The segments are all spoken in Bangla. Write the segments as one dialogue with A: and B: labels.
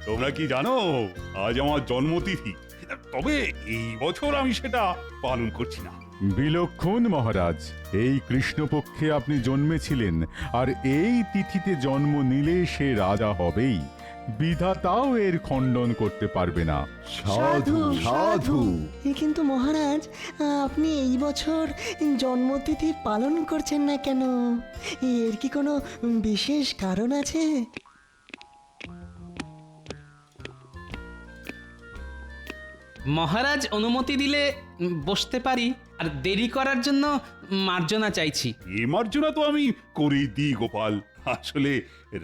A: তোমরা কি জানো আজ আমার জন্মতিথি, তবে এই বছর আমি সেটা পালন করছি না।
B: বিলক্ষণ মহারাজ, এই কৃষ্ণপক্ষে আপনি জন্মেছিলেন, আর এই তিথিতে জন্ম নিলে সে রাজা হবেই। বিধাতাও এর খণ্ডন করতে পারবে না।
C: সাধু সাধু।
D: কিন্তু মহারাজ, আপনি এই বছর জন্মতিথি পালন করছেন না কেন? এর কি কোনো বিশেষ কারণ আছে?
E: মহারাজ অনুমতি দিলে বসতে পারি, আর দেরি করার জন্য মার্জনা চাইছি।
A: এ মার্জনা তো আমি করেই দিই গোপাল। আসলে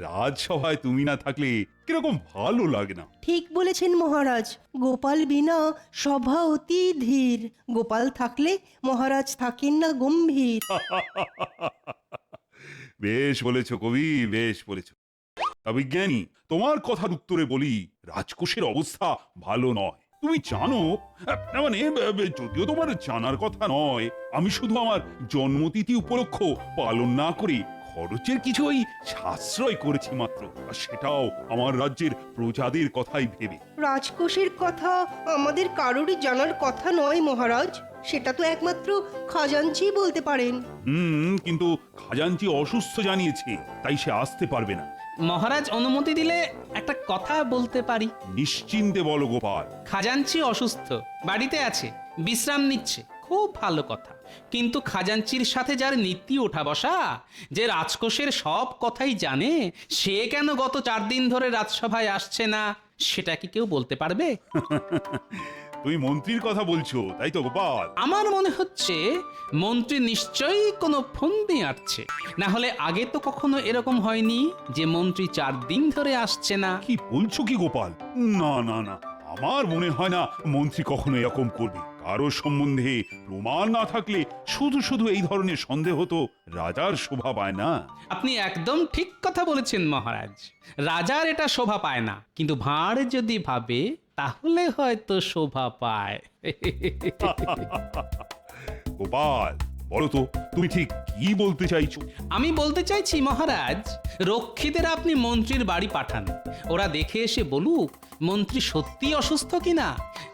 A: রাজসভায় তুমি না থাকলে কিরকম ভালো লাগে না।
C: ঠিক বলেছেন মহারাজ, গোপাল বিনা সভা অতি ধীর। গোপাল থাকলে মহারাজ থাকেন না গম্ভীর।
A: বেশ বলেছ কবি, বেশ বলেছ। বিজ্ঞানী, তোমার কথার উত্তরে বলি, রাজকোষের অবস্থা ভালো নয়। তুমি জানো, মানে যদিও তোমার জানার কথা নয়, আমি শুধু আমার জন্মতিথি উপলক্ষ পালন না করে খরচের কিছু ওই সাশ্রয় করেছি মাত্র, আর সেটাও আমার রাজ্যের প্রজাদের কথাই ভেবে।
C: রাজকোষের কথা আমাদের কারোরই জানার কথা নয় মহারাজ, সেটা তো একমাত্র খাজাঞ্চি বলতে পারেন।
A: কিন্তু খাজাঞ্চি অসুস্থ জানিয়েছে, তাই সে আসতে পারবে না।
E: মহারাজ অনুমতি দিলে একটা কথা বলতে পারি।
A: নিশ্চিন্তে বলো গোপাল।
E: খাজাঞ্চি অসুস্থ, বাড়িতে আছে, বিশ্রাম নিচ্ছে, খুব ভালো কথা। কিন্তু খাজাঞ্চির সাথে যার নীতি ওঠা বসা, যে রাজকোষের সব কথাই জানে, সে কেন গত 4 দিন ধরে রাজসভায় আসছে না, সেটা কি কেউ বলতে পারবে?
A: তুমি মন্ত্রীর কথা বলছো, তাই তো গোপাল?
E: আমার মনে হচ্ছে মন্ত্রী নিশ্চয়ই কোনো ফন্দি আঁটছে, না হলে আগে তো কখনো এরকম হয়নি যে মন্ত্রী 4 দিন ধরে আসছে না।
A: কি বলছো কি গোপাল? না না না, আমার মনে হয় না মন্ত্রী কখনো এরকম করবে। কারো সম্বন্ধে প্রমাণ না থাকলে শুধু শুধু এই ধরনের সন্দেহ তো রাজার শোভা পায় না।
E: আপনি একদম ঠিক কথা বলেছেন মহারাজ, রাজার এটা শোভা পায় না, কিন্তু ভাঁড় যদি ভাবে তাহলে হয়তো শোভা পায়।
A: গোপাল, বলো তো তুমি ঠিক কি বলতে চাইছো?
E: আমি বলতে চাইছি মহারাজ, রক্ষীদের আপনি মন্ত্রীর বাড়ি পাঠান, ওরা দেখে এসে বলুক মন্ত্রী সত্যি অসুস্থ কিনা,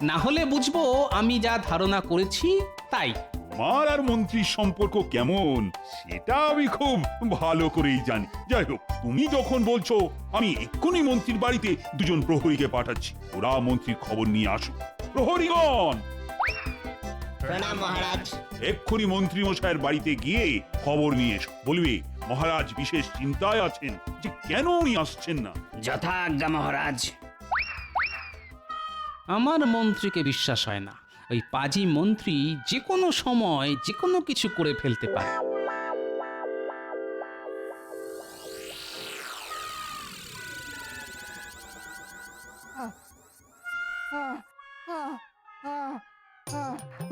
E: না হলে বুঝবো আমি যা ধারণা করেছি তাই।
A: আমার আর মন্ত্রীর সম্পর্ক কেমন সেটা আমি খুব ভালো করেই জানি। যাই হোক, তুমি যখন বলছো, আমি এক্ষুনি মন্ত্রীর বাড়িতে 2 প্রহরীকে পাঠাচ্ছি। ওরা মন্ত্রীর খবর নিয়ে আসুক। প্রহরীগণ,
F: প্রণাম মহারাজ।
A: এক্ষুনি মন্ত্রী মশাইয়ের বাড়িতে গিয়ে খবর নিয়ে এসো। বলবে মহারাজ বিশেষ চিন্তায় আছেন যে কেন উনি আসছেন না।
F: যথাজ্ঞা মহারাজ।
E: আমার মন্ত্রীকে বিশ্বাস হয় না। ওই পাজি মন্ত্রী যে কোনো সময় যে কোনো কিছু করে ফেলতে পারে।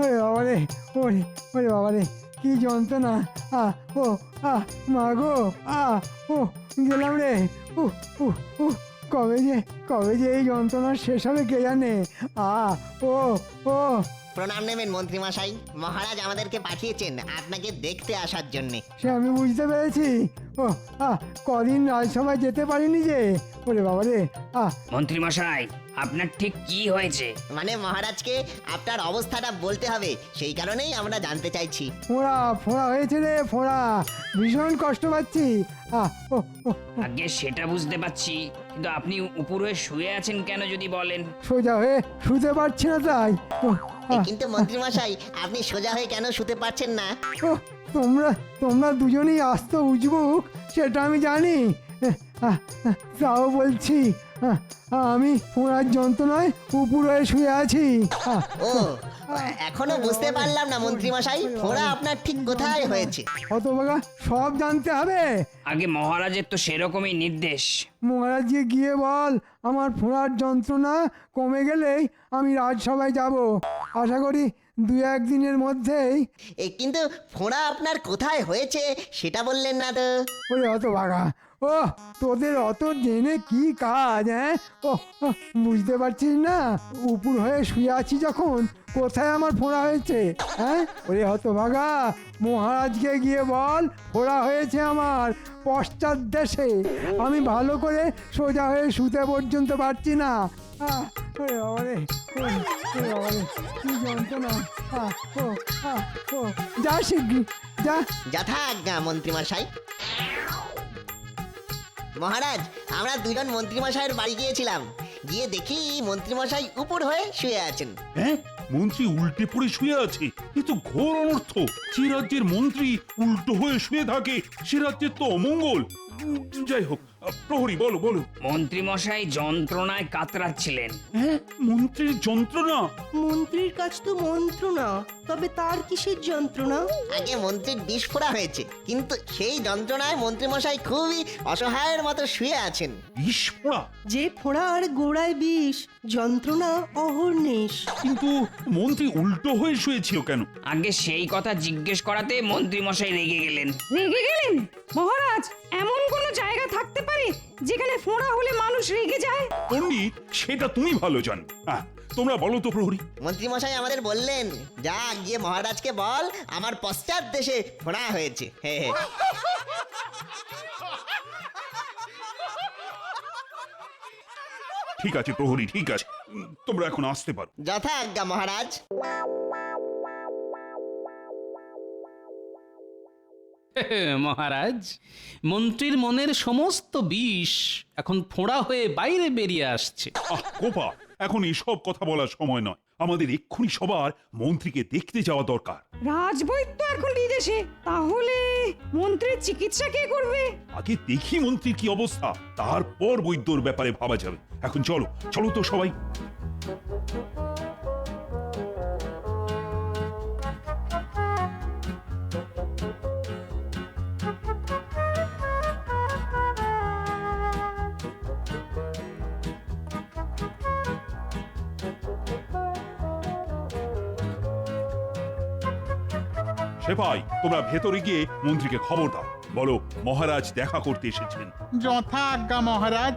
G: ওরে বাবারে, ওরে ওরে বাবারে, কি যন্ত্রণা! ও মা গো, ও গেলাম রে। কবে যে এই যন্ত্রণা শেষ হবে কে জানে। ও ও
F: প্রণাম নেবেন মন্ত্রী মশাই, মহারাজ আমাদেরকে পাঠিয়েছেন আপনাকে দেখতে আসার জন্য।
G: সে আমি বুঝতে পেরেছি। ও কদিন রাজসভায় যেতে পারিনি যে। ওরে বাবারে।
H: মন্ত্রী মশাই, আপনার ঠিক কি হয়েছে?
F: মানে মহারাজকে আপনার অবস্থাটা বলতে হবে, সেই কারণেই আমরা জানতে চাইছি।
G: ফোঁড়া হয়েছে রে, ফোঁড়া। ভীষণ কষ্ট পাচ্ছি। ও
H: আগে সেটা বুঝতে পারছি, কিন্তু আপনি উপরে শুয়ে আছেন কেন যদি বলেন?
G: সোজা হয়ে শুতে পারছি না তাই।
F: কিন্তু মন্ত্রী মশাই, আপনি সোজা হয়ে কেন শুতে পারছেন না?
G: তোমরা দুজনেই আস্ত উজবুক, সেটা আমি জানি। তাও বলছি, আমি ফোঁড়ার যন্ত্রণায় উপর হয়ে শুয়ে আছি।
F: ও, এখনো বুঝতে পারলাম না মন্ত্রী মশাই, ফোঁড়া আপনার ঠিক কোথায় হয়েছে?
G: হতভাগা, সব জানতে হবে।
H: আগে মহারাজের তো সেরকমই নির্দেশ।
G: মহারাজকে গিয়ে বল আমার ফোঁড়ার যন্ত্রণা কমে গেলেই আমি রাজসভায় যাব। আশা করি 2-1 দিনের মধ্যেই।
F: কিন্তু ফোঁড়া আপনার কোথায় হয়েছে সেটা বললেন না তো।
G: ওরে হতভাগা, ও তোদের অত জেনে কি কাজ, হ্যাঁ? ও ও, বুঝতে পারছিস না, উপুর হয়ে শুয়ে আছি যখন কোথায় আমার ফোড়া হয়েছে, হ্যাঁ? ওরে হতভাগা, মহারাজকে গিয়ে বল ফোড়া হয়েছে আমার পশ্চাৎ দেশে। আমি ভালো করে সোজা হয়ে শুতে পর্যন্ত পারছি না। ওরে বাবারে, ওরে বাবারে, কি যন্ত্রণা। ও ও, যা শিগগির যা।
F: যথাজ্ঞা মন্ত্রীমশাই। মহারাজ, আমরা দুজন মন্ত্রীমশাইয়ের বাড়ি গিয়েছিলাম, গিয়ে দেখি মন্ত্রীমশাই উপর হয়ে শুয়ে আছেন।
A: হ্যাঁ, মন্ত্রী উল্টে পড়ে শুয়ে আছে, এ তো ঘোর অনর্থ। যে রাজ্যের মন্ত্রী উল্টো হয়ে শুয়ে থাকে সে রাজ্যের তো অমঙ্গল। যাই হোক, প্রহরী বলো বলো।
H: মন্ত্রীমশাই যন্ত্রণায় কাতরাচ্ছিলেন।
A: হ্যাঁ, মন্ত্রীর যন্ত্রণা?
C: মন্ত্রীর কাছ তো মন্ত্রণা, তবে তার কিসের যন্ত্রণা?
F: আগে মন্ত্রীর বিস্ফোরা হয়েছে, কিন্তু সেই যন্ত্রণায় মন্ত্রীমশাই খুবই অসহায়ের মতো শুয়ে আছেন।
A: বিস্ফোরা?
C: যে ফোড়ার গোড়ায় বিষ, যন্ত্রণা অহর্নিশ।
A: কিন্তু মন্ত্রী উল্টো হয়ে শুয়েছিল কেন?
H: আগে সেই কথা জিজ্ঞেস করাতে মন্ত্রীমশাই রেগে গেলেন।
I: রেগে গেলেন? মহারাজ, এমন কোন জায়গা থাকতে পারে যেখানে ফোঁড়া হলে মানুষ রেগে যায়?
A: পণ্ডিত, সেটা তুমি ভালো জানো। তোমরা বলো তো প্রহরী।
F: মন্ত্রীমশাই আমাদের বললেন, যা গিয়ে মহারাজকে বল আমার পশ্চাৎ দেশে ফোড়া হয়েছে। হে হে।
A: ঠিক আছে প্রহরী, ঠিক আছে, তোমরা এখন আসতে পারো।
F: যথাজ্ঞা মহারাজ।
E: মহারাজ, মন্ত্রীর মনের সমস্ত বিষ এখন ফোঁড়া হয়ে বাইরে বেরিয়ে আসছে।
A: কোপা, এখন এসব কথা বলার সময় নয়। আমাদের এক্ষুনি সবার মন্ত্রীকে দেখতে যাওয়া দরকার।
I: রাজবৈদ্য এখন বিদেশে, তাহলে মন্ত্রীর চিকিৎসা কে করবে?
A: আগে দেখি মন্ত্রীর কি অবস্থা, তারপর বৈদ্যর ব্যাপারে ভাবা যাবে। এখন চলো চলো তো সবাই। সেপাই, তোমরা ভেতরে গিয়ে মন্ত্রীকে খবর দাও, বলো মহারাজ দেখা করতে এসেছেন।
J: যথা আজ্ঞা মহারাজ।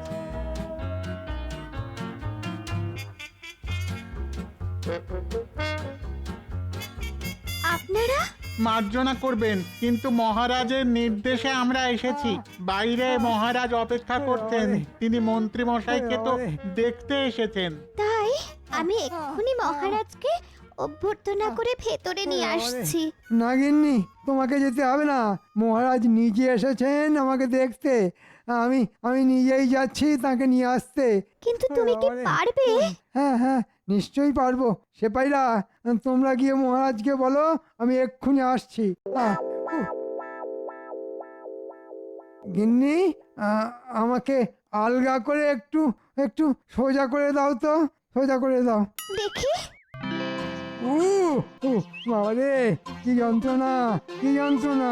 I: আপনারা?
J: মার্জনা করবেন, কিন্তু মহারাজের নির্দেশে আমরা এসেছি। বাইরে মহারাজ অপেক্ষা করছেন, তিনি মন্ত্রী মশাইকে তো দেখতে এসেছেন।
K: তাই আমি এক্ষুনি মহারাজকে অভ্যর্থনা করে ভেতরে নিয়ে আসছি।
G: না গিন্নি, তোমাকে যেতে হবে না, মহারাজ নিজে এসেছেন আমাকে দেখতে। আমি আমি নিজেই যাচ্ছি তাকে নিয়ে আসতে।
K: কিন্তু তুমি কি পারবে?
G: হ্যাঁ হ্যাঁ, নিশ্চয়ই পারবো। সেপাইরা, তোমরা গিয়ে মহারাজকে বলো আমি এক্ষুনি আসছি। গিন্নি, আমাকে আলগা করে একটু একটু সোজা করে দাও তো, সোজা করে দাও।
K: দেখি।
G: বাবারে, কি যন্ত্রণা, কি যন্ত্রণা।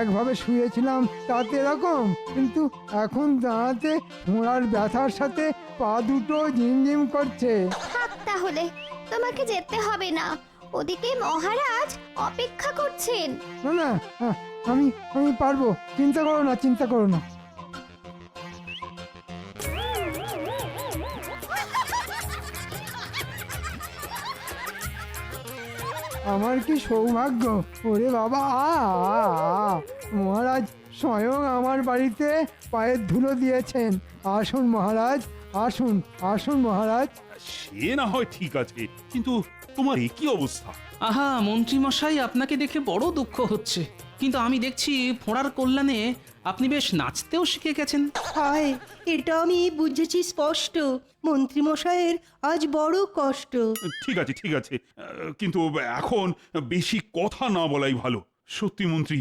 G: একভাবে শুয়েছিলাম তাতে এরকম, কিন্তু এখন দাঁড়াতে ঘোড়ার ব্যথার সাথে পা দুটো ঝিমঝিম করছে।
K: থাক তাহলে, তোমাকে যেতে হবে না, ওদিকে মহারাজ অপেক্ষা করছেন।
G: না না, আমি আমি পারবো, চিন্তা করো না, চিন্তা করো না। আমার কি সৌভাগ্য, ওরে বাবা। মহারাজ স্বয়ং আমার বাড়িতে পায়ের ধুলো দিয়েছেন। আসুন মহারাজ, আসুন আসুন মহারাজ।
A: সে না হয় ঠিক আছে, কিন্তু তোমার এ কি অবস্থা?
E: আহা, মন্ত্রী মশাই, আপনাকে দেখে বড় দুঃখ হচ্ছে, কিন্তু আমি দেখছি ফোঁড়ার কল্যাণে আপনি বেশ নাচতেও শিখে গেছেন।
C: হায়, এটা আমি বুঝেছি স্পষ্ট, মন্ত্রীমশাইয়ের আজ বড় কষ্ট।
A: ঠিক আছে ঠিক আছে, কিন্তু এখন বেশি কথা না বলাই ভালো। সত্যি মন্ত্রী,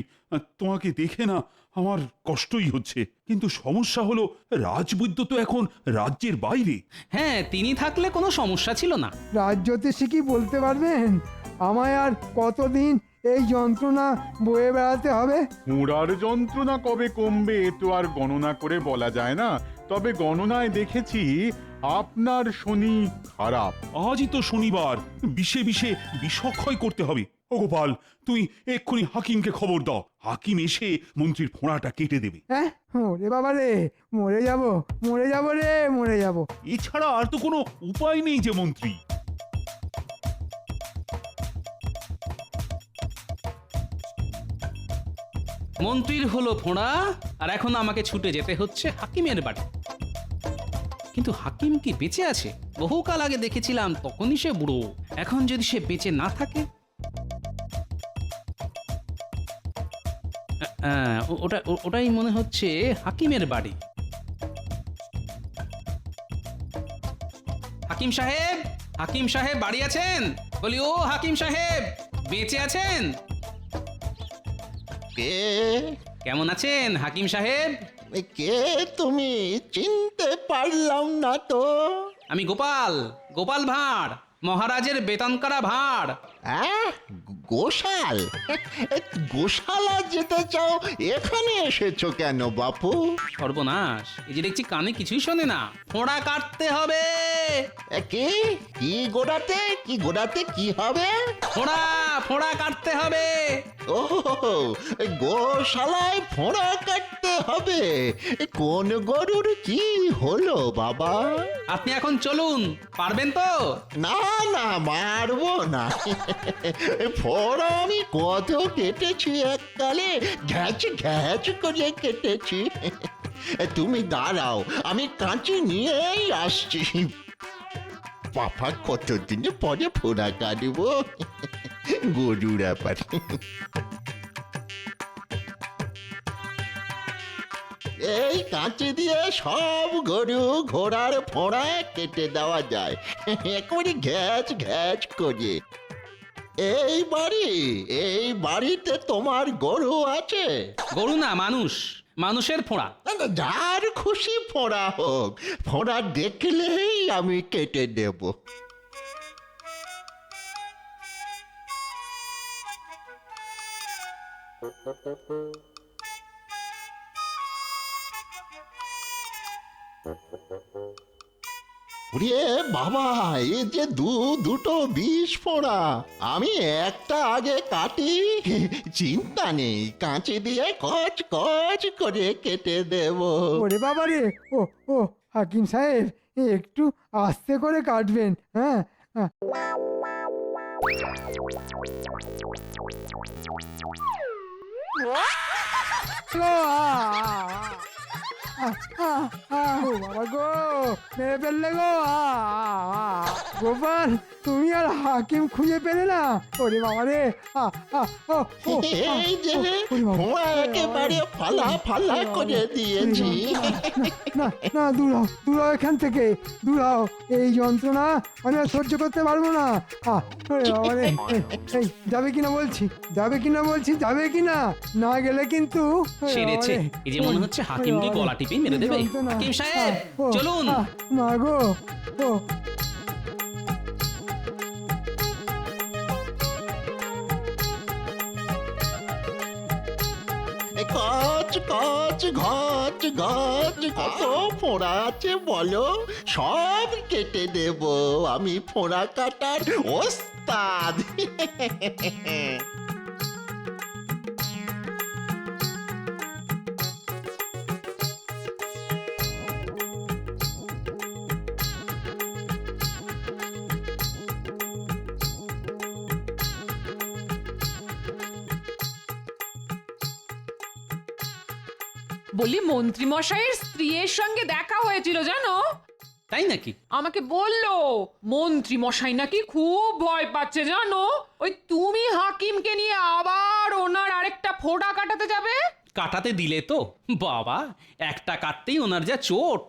A: তোমাকে দেখে না আমার কষ্টই হচ্ছে, কিন্তু সমস্যা হলো রাজবৈদ্য তো এখন রাজ্যের বাইরে।
E: হ্যাঁ, তিনি থাকলে কোনো সমস্যা ছিল না।
G: রাজ্যতে কি বলতে পারবেন আমায় আর কতদিন এই যন্ত্রণা বয়ে বেড়াতে হবে?
B: ফোঁড়ার যন্ত্রণা কবে কমবে এ তো আর গণনা করে বলা যায় না, তবে গণনায় দেখেছি আপনার শনি খারাপ।
A: আজই তো শনিবার, বিষে বিষে বিষক্ষয় করতে হবে। ও গোপাল, তুই এক্ষুনি হাকিমকে খবর দাও। হাকিম এসে মন্ত্রীর ফোঁড়াটা কেটে দেবে।
G: হ্যাঁ ওরে বাবা রে, মরে যাব রে, মরে যাব।
A: এছাড়া আর তো কোনো উপায় নেই যে মন্ত্রী।
E: মন্ত্রীর হলো ফোঁড়া, আর এখন আমাকে ছুটে যেতে হচ্ছে হাকিমের বাড়ি। কিন্তু হাকিম কি বেঁচে আছে? বহুকাল আগে দেখেছিলাম, তখনই সে বুড়ো। এখন যদি সে বেঁচে না থাকে, ওটাই মনে হচ্ছে হাকিমের বাড়ি। হাকিম সাহেব, হাকিম সাহেব বাড়ি আছেন? বলি, ও হাকিম সাহেব, বেঁচে আছেন?
F: কে?
E: কেমন আছেন হাকিম সাহেব?
F: কে তুমি? চিনতে পারলাম না তো।
E: আমি গোপাল, গোপাল ভাঁড়, মহারাজের বেতন করা ভাঁড়।
F: গোশাল? গোশালা যেতে চাও, এখানে এসেছো কেন বাপু?
E: সর্বনাশ, এই যে দেখছি কানে কিছুই শোনে না। ফোঁড়া কাটতে হবে।
F: কি কি গোড়াতে, কি গোড়াতে কি হবে?
E: ফোঁড়া, ফোঁড়া কাটতে হবে।
F: ও, গোশালায় ফোঁড়া কাটতে হবে? কোন গরুর কি হলো বাবা?
E: আপনি এখন চলুন, পারবেন তো?
F: না না, মারবো না। ফোঁড়া আমি কত কেটেছি এককালে, ঘ্যাচ ঘ্যাচ করে কেটেছি। তুমি দাঁড়াও, আমি কাঁচি নিয়েই আসছি। পাপা কতদিন পরে ফোঁড়া কাটবো, গরুর ব্যাপার। এই কাঁচি দিয়ে সব গরু ঘোড়ার ফোঁড়া কেটে দেওয়া যায়, একেবারে ঘ্যাচ ঘ্যাচ করে। এই বাড়িতে তোমার গরু আছে?
E: গরু না, মানুষ, মানুষের ফোঁড়া।
F: যার খুশি ফোঁড়া হোক, ফোঁড়া দেখলেই আমি কেটে দেব। ওরে বাবা, এই যে দুটো বিষ ফোঁড়া। আমি একটা আগে কাটি, চিন্তা নেই, কাঁচি দিয়ে কচ কচ করে কেটে দেব।
G: ওরে বাবা রে, ও হাকিম সাহেব, একটু আস্তে করে কাটবেন। হ্যাঁ হ্যাঁ। ও বাবা গো, মেরে ফেললে গো। গোপাল, তুমি আর হাকিম খুঁজে পেলে না? ওরে বাবা রে।
F: এই যে ফোঁড়া একেবারে ফালা ফালা করে দিয়েছি।
G: না না, দূর হও এখান থেকে, দূর হও। এই যন্ত্রণা আমি আর সহ্য করতে পারবো না। ওরে বাবা রে, এই যাবে কিনা বলছি, যাবে কিনা বলছি, যাবে কিনা? না গেলে কিন্তু
E: সেরেছে। এই যে মনে হচ্ছে হাকিমকে গলা টিপে মেরে দেবে। হাকিম সাহেব, চলুন।
G: মা গো, ও
F: কচ কচ ঘচ ঘচ, কত ফোঁড়া আছে বলো? সব কেটে দেব, আমি ফোঁড়া কাটার ওস্তাদ।
I: বলি, মন্ত্রী মশাইয়ের স্ত্রীর সঙ্গে দেখা হয়েছিল জানো?
E: তাই নাকি?
I: আমাকে বললো মন্ত্রী মশাই নাকি খুব ভয় পাচ্ছে জানো। ওই তুমি হাকিমকে নিয়ে আবার ওনার আরেকটা ফোঁটা কাটাতে যাবে।
E: কাটাতে দিলে তো বাবা, একটা কাটতেই ওনার যা চোট।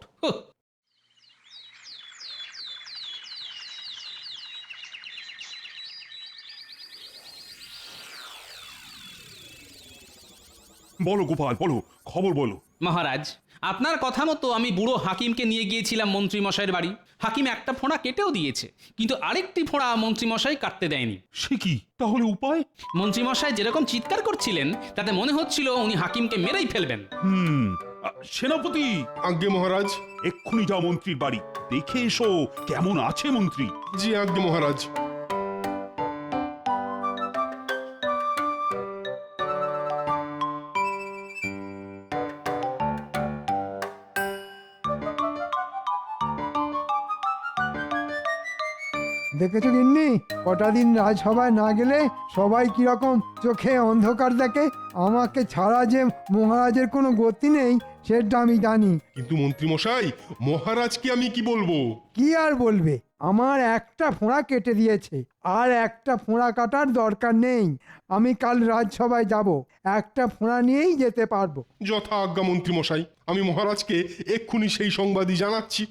A: বলো গোপাল, বলো, খবর বলো।
E: মহারাজ, আপনার কথা মতো আমি বুড়ো হাকিমকে নিয়ে গিয়েছিলাম মন্ত্রী মশাইয়ের বাড়ি। হাকিম একটা ফোঁড়া কেটেও দিয়েছে, কিন্তু আরেকটি ফোঁড়া মন্ত্রী মশাই কাটতে দেয়নি।
A: সে কি তাহলে উপায়?
E: মন্ত্রী মশাই যেরকম চিৎকার করছিলেন, তাতে মনে হচ্ছিল উনি হাকিমকে মেরেই ফেলবেন।
A: সেনাপতি।
L: আজ্ঞে মহারাজ।
A: এক্ষুনি যাও মন্ত্রীর বাড়ি, দেখে এসো কেমন আছে মন্ত্রী।
L: জি আজ্ঞে মহারাজ।
G: দেখেছো গিন্নি কটা দিন রাজসভায় না গেলে সবাই কিরকম চোখে অন্ধকার দেখে। আমাকে ছাড়া যে মহারাজের কোনো গতি নেই সেটা আমি জানি।
L: কিন্তু মন্ত্রীমশাই, মহারাজকে আমি কি বলবো?
G: কি আর বলবে, আমার একটা ফোঁড়া কেটে দিয়েছে, আর একটা ফোঁড়া কাটার দরকার নেই। আমি কাল রাজসভায় যাব, একটা ফোঁড়া নিয়েই যেতে পারবো।
L: যথা আজ্ঞা মন্ত্রীমশাই, আমি মহারাজকে এক্ষুনি সেই সংবাদই জানাচ্ছি।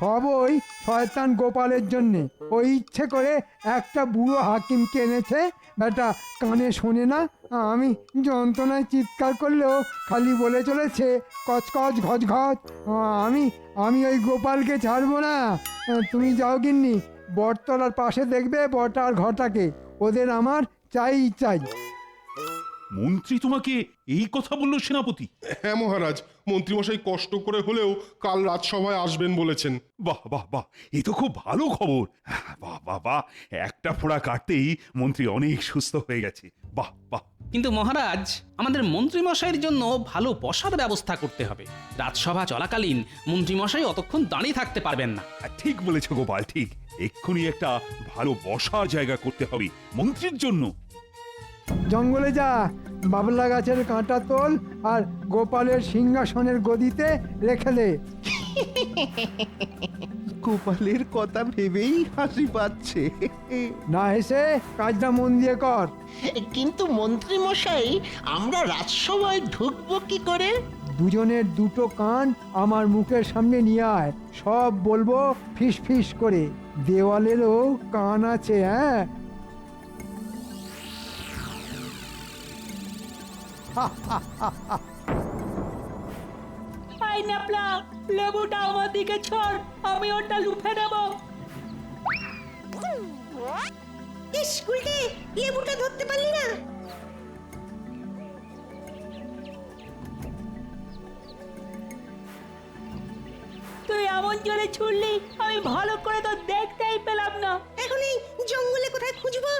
G: সব ওই শয়তান গোপালের জন্যে। ওই ইচ্ছে করে একটা বুড়ো হাকিমকে এনেছে, বেটা কানে শোনে না। আমি যন্ত্রণায় চিৎকার করলেও খালি বলে চলেছে কচকচ ঘচ ঘচ। আমি ওই গোপালকে ছাড়বো না। তুমি যাও গিন্নি, বটতলার পাশে দেখবে বটা আর ঘটাকে, ওদের আমার চাই চাই।
A: মন্ত্রী তোমাকে এই কথা বললো সেনাপতি?
L: হ্যাঁ মহারাজ, মন্ত্রীমশাই কষ্ট করে হলেও কাল রাজসভায় আসবেন বলেছেন।
A: বাহ বাহ বাহ, এ তো খুব ভালো খবর। বাহ বাহ বাহ, একটা ফোঁড়া কাটতেই মন্ত্রী অনেক সুস্থ হয়ে গেছে। বাহ বাহ।
E: কিন্তু মহারাজ, আমাদের মন্ত্রীমশাইয়ের জন্য ভালো বসার ব্যবস্থা করতে হবে। রাজসভা চলাকালীন মন্ত্রীমশাই অতক্ষণ দাঁড়িয়ে থাকতে পারবেন না।
A: ঠিক বলেছ গোপাল, ঠিক। এক্ষুনি একটা ভালো বসার জায়গা করতে হবে মন্ত্রীর জন্য।
G: জঙ্গলে যা, বাবলা গাছের কাঁটা তোল আর গোপালের সিংহাসনের গদিতে রেখে দে।
F: গোপালের কথা ভেবেই হাসি পাচ্ছে।
G: না এসে কাজটা মন দিয়ে কর।
F: কিন্তু মন্ত্রী মশাই, আমরা রাজসভায় ঢুকবো কি করে?
G: দুজনের দুটো কান আমার মুখের সামনে নিয়ে আয়, সব বলবো ফিস ফিস করে। দেওয়ালেরও কান আছে, হ্যাঁ।
I: লেবুটা আমার দিকে ছড়, আমি ওটা লুফে নেব।
C: স্কুলে লেবুটা ধরতে পারলি না?
I: তুই এমন জোরে ছুড়লি আমি ভালো করে তো দেখতেই পেলাম না।
C: এখন এই জঙ্গলে কোথায় খুঁজবো?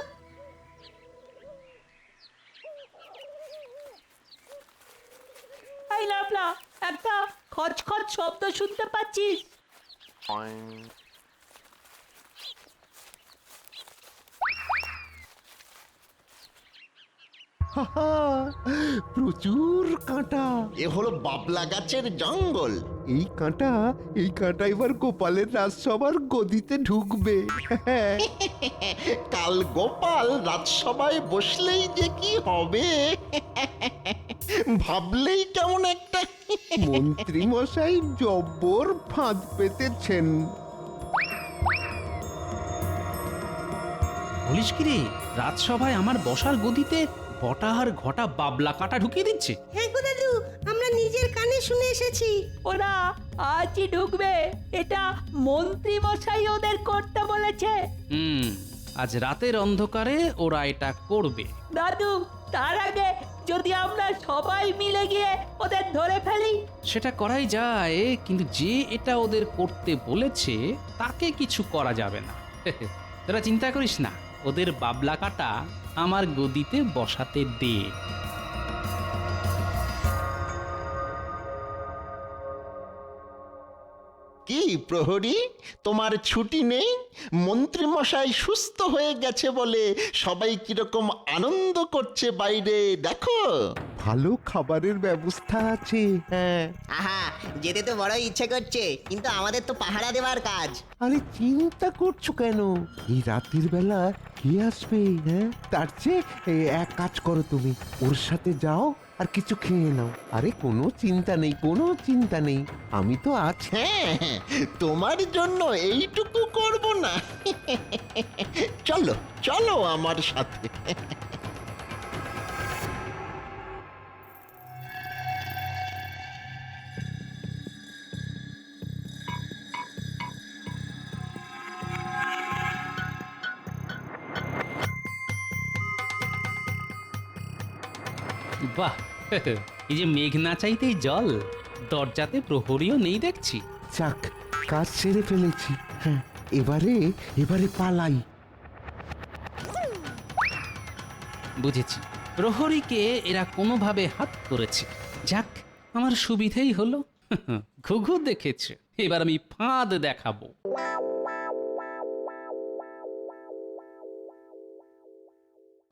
I: এই লাপলা, একটা খচখচ শব্দ শুনতে পাচ্ছিস?
F: প্রচুর কাঁটা। এ হলো বাবলা গাছের জঙ্গল। এই কাঁটা এবার গোপালের রাজসভার গদিতে ঢুকবে। কাল গোপাল রাজসভায় বসলেই যে কি হবে ভাবলেই কেমন একটা। মন্ত্রী মশাই জব্বর ফাঁদ পেতেছেন।
E: বলিস কি রে, রাজসভায় আমার বসার গদিতে বটা আর ঘটা বাবলা কাটা ঢুকিয়ে দিচ্ছে?
C: হ্যাঁ গো দাদু, আমরা নিজের কানে শুনে এসেছি।
I: ওরা আজই ঢুকবে, এটা মন্ত্রী মশাই ওদের করতে বলেছে।
E: আজ রাতের অন্ধকারে ওরা এটা করবে।
I: দাদু, তার আগে যদি আমরা সবাই মিলে গিয়ে ওদের ধরে ফেলি।
E: সেটা করাই যায়, কিন্তু যে এটা ওদের করতে বলেছে তাকে কিছু করা যাবে না। তোরা চিন্তা করিস না, ওদের বাবলা কাটা আমার গদিতে বসাতে দে।
F: কি প্রহরী, তোমার ছুটি নেই? মন্ত্রী মশাই সুস্থ হয়ে গেছে বলে সবাই কিরকম আনন্দ করছে বাইরে দেখো। ভালো খাবারের ব্যবস্থা আছে। হ্যাঁ।
D: আহা, যেতে তো বড় ইচ্ছে করছে, কিন্তু আমাদের তো পাহারা দেওয়ার কাজ।
F: আরে চিন্তা করছো কেন? এই রাতের বেলা কে আসবে? হ্যাঁ, তার চেয়ে এক কাজ করো, তুমি ওর সাথে যাও আর কিছু খেয়ে নাও। আরে কোনো চিন্তা নেই, কোনো চিন্তা নেই, আমি তো আছি। হ্যাঁ, তোমার জন্য এইটুকু করব না? চলো চলো আমার সাথে।
E: বাহ, এই যে মেঘ না চাইতেই জল, দরজাতে প্রহরীও নেই দেখছি।
F: যাক, কাজ সেরে ফেলেছি। হ্যাঁ, এবারে পালাই।
E: বুঝেছি, প্রহরীকে এরা কোনোভাবে হাত করেছে। যাক, আমার সুবিধেই হলো। ঘুঘু দেখেছে, এবার আমি ফাঁদ দেখাবো।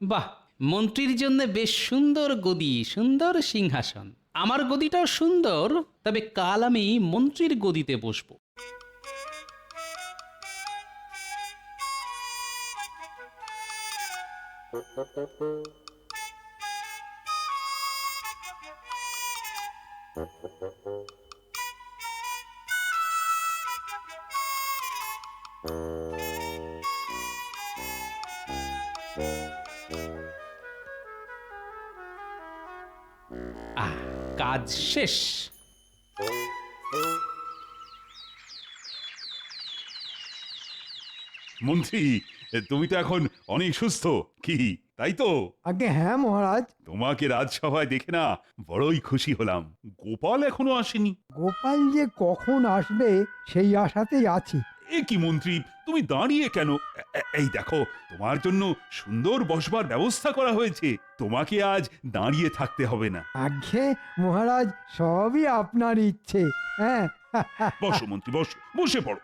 E: বাহ, মন্ত্রীর জন্য বেশ সুন্দর গদি, সুন্দর সিংহাসন। আমার গদিটাও সুন্দর, তবে কাল আমি মন্ত্রীর গদিতে বসবো। কাজ শেষ।
A: মন্ত্রী, তুমি তো এখন অনেক সুস্থ, কি তাই তো?
G: আগে হ্যাঁ মহারাজ।
A: তোমাকে রাজসভায় দেখে না বড়ই খুশি হলাম। গোপাল এখনো আসেনি।
G: গোপাল যে কখন আসবে সেই আশাতেই আছি।
A: এ কি মন্ত্রী, তুমি দাঁড়িয়ে কেন? এই দেখো, তোমার জন্য সুন্দর বসবার ব্যবস্থা করা হয়েছে। তোমাকে আজ দাঁড়িয়ে থাকতে হবে না।
G: আগে মহারাজ, সবই আপনার ইচ্ছে। হ্যাঁ
A: বসো মন্ত্রী, বসো, বসে পড়ো।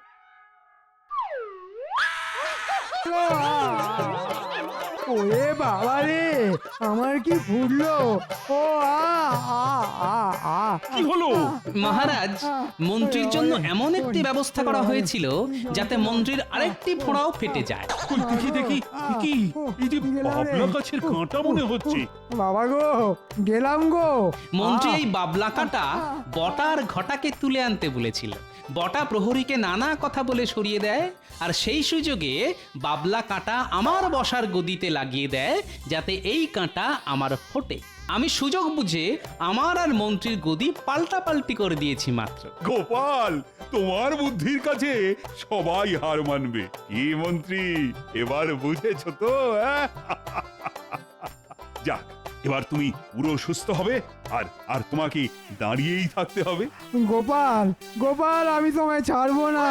G: ওরে বাবা রে, আমার কি ফুটলো! ও
A: কি হলো?
E: মহারাজ, মন্ত্রীর জন্য এমন একটি ব্যবস্থা করা হয়েছিল যাতে মন্ত্রীর আরেকটি ফোঁড়াও ফেটে যায়।
A: কই দেখি দেখি, কি এই যে বাবলা গাছের কাঁটা মনে হচ্ছে।
G: বাবা গো, গেলাম গো।
E: মন্ত্রী এই বাবলা কাঁটা বটার ঘটাকে তুলে আনতে বলেছিল। বটা প্রহরীকে নানা কথা বলে সরিয়ে দেয়, আর সেই সুযোগে বাবলা কাঁটা আমার বসার গদিতে লাগিয়ে দেয় যাতে এই কাঁটা আমার ফোটে। আমি সুযোগ বুঝে আমার আর মন্ত্রীর গদি পাল্টাপাল্টি করে দিয়েছি মাত্র।
A: গোপাল, তোমার বুদ্ধির কাছে সবাই হার মানবে। কি মন্ত্রী, এবার বুঝেছো তো? যাক, এবার তুমি পুরো সুস্থ হবে, আর তোমাকে দাঁড়িয়েই থাকতে হবে।
G: গোপাল, গোপাল, আমি তোমায় ছাড়বো না।